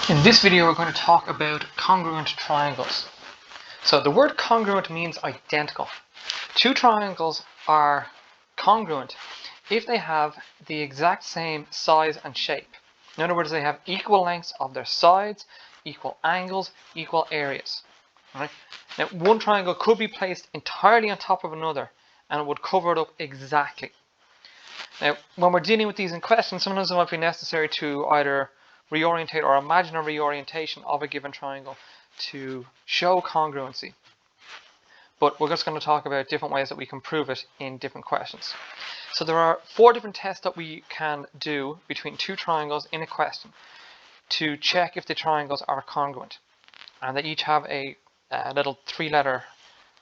In this video we're going to talk about congruent triangles. So the word congruent means identical. Two triangles are congruent if they have the exact same size and shape. In other words, they have equal lengths of their sides, equal angles, equal areas. Right? Now one triangle could be placed entirely on top of another and it would cover it up exactly. Now, when we're dealing with these in questions, sometimes it might be necessary to either reorientate or imagine a reorientation of a given triangle to show congruency. But we're just going to talk about different ways that we can prove it in different questions. So there are 4 different tests that we can do between two triangles in a question to check if the triangles are congruent. And they each have a little 3-letter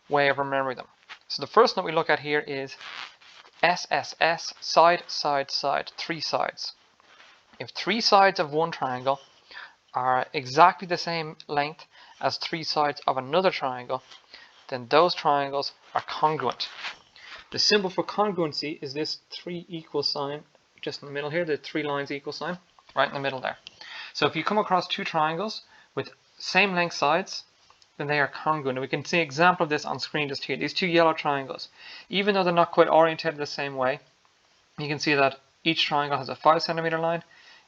way of remembering them. So the first one that we look at here is SSS, side, side, side, 3 sides. If 3 sides of one triangle are exactly the same length as 3 sides of another triangle, then those triangles are congruent. The symbol for congruency is this 3 equal sign just in the middle here, the 3 lines equal sign, right in the middle there. So if you come across 2 triangles with same length sides, then they are congruent. And we can see an example of this on screen just here. These 2 yellow triangles, even though they're not quite oriented the same way, you can see that each triangle has a 5 centimeter line,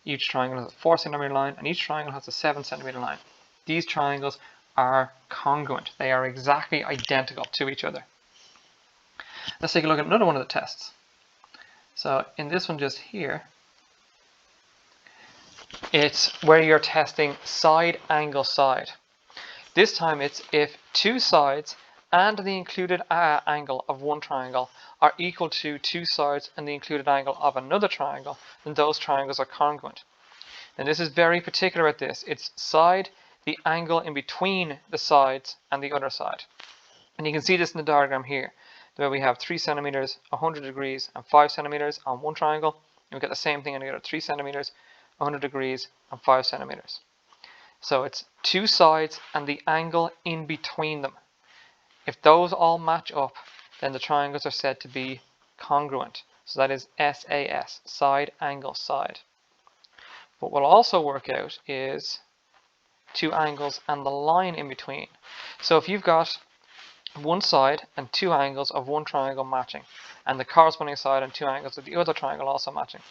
each triangle has a 4 centimeter line, and each triangle has a 7 centimeter line. These triangles are congruent. They are exactly identical to each other. Let's take a look at another one of the tests. So in this one just here, it's where you're testing side angle side. This time it's if 2 sides and the included angle of one triangle are equal to 2 sides and the included angle of another triangle, then those triangles are congruent. And this is very particular at this. It's side, the angle in between the sides and the other side. And you can see this in the diagram here, where we have 3 centimeters, 100 degrees, and 5 centimeters on one triangle. And we get the same thing on the other, 3 centimeters, 100 degrees, and 5 centimeters. So it's 2 sides and the angle in between them. If those all match up, then the triangles are said to be congruent. So that is SAS, side, angle, side. What we'll also work out is 2 angles and the line in between. So if you've got one side and 2 angles of one triangle matching, and the corresponding side and 2 angles of the other triangle also matching.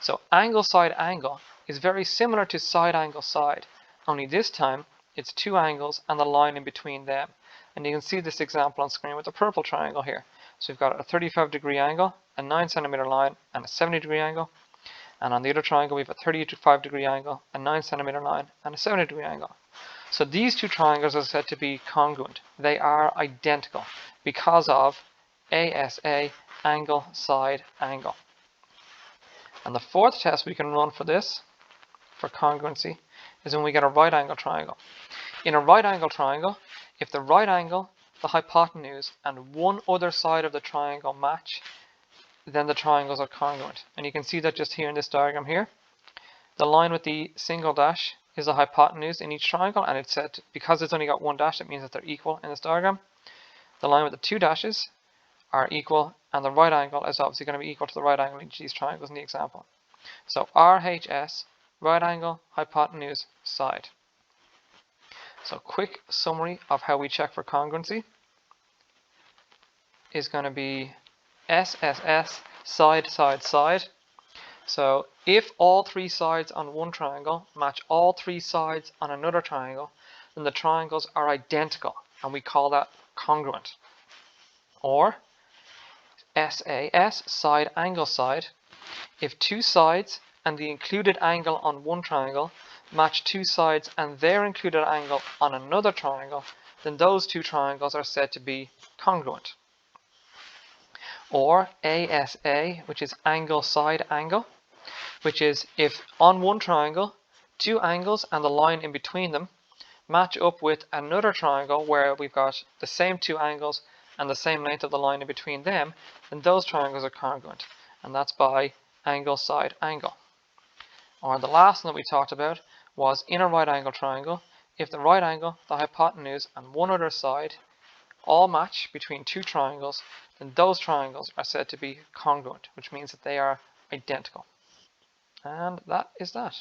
So angle, side, angle is very similar to side, angle, side, only this time it's 2 angles and the line in between them. And you can see this example on screen with the purple triangle here. So we've got a 35-degree angle, a 9 centimeter line, and a 70-degree angle. And on the other triangle we have a 35-degree angle, a 9 centimeter line, and a 70-degree angle. So these 2 triangles are said to be congruent. They are identical because of ASA, angle, side, angle. And the 4th test we can run for this, for congruency, is when we get a right angle triangle. In a right angle triangle, if the right angle, the hypotenuse, and one other side of the triangle match, then the triangles are congruent. And you can see that just here in this diagram here. The line with the single dash is the hypotenuse in each triangle, and it's said, because it's only got one dash, it means that they're equal in this diagram. The line with the 2 dashes are equal, and the right angle is obviously going to be equal to the right angle in each of these triangles in the example. So RHS, right angle, hypotenuse, side. So quick summary of how we check for congruency is going to be SSS, side, side, side. So if all 3 sides on one triangle match all 3 sides on another triangle, then the triangles are identical, and we call that congruent. Or SAS, side, angle, side. If 2 sides and the included angle on one triangle match 2 sides and their included angle on another triangle, then those 2 triangles are said to be congruent. Or ASA, which is angle, side, angle, which is if on one triangle 2 angles and the line in between them match up with another triangle where we've got the same 2 angles and the same length of the line in between them, then those triangles are congruent, and that's by angle, side, angle. Or the last one that we talked about was in a right angle triangle, if the right angle, the hypotenuse, and one other side all match between 2 triangles, then those triangles are said to be congruent, which means that they are identical. And that is that.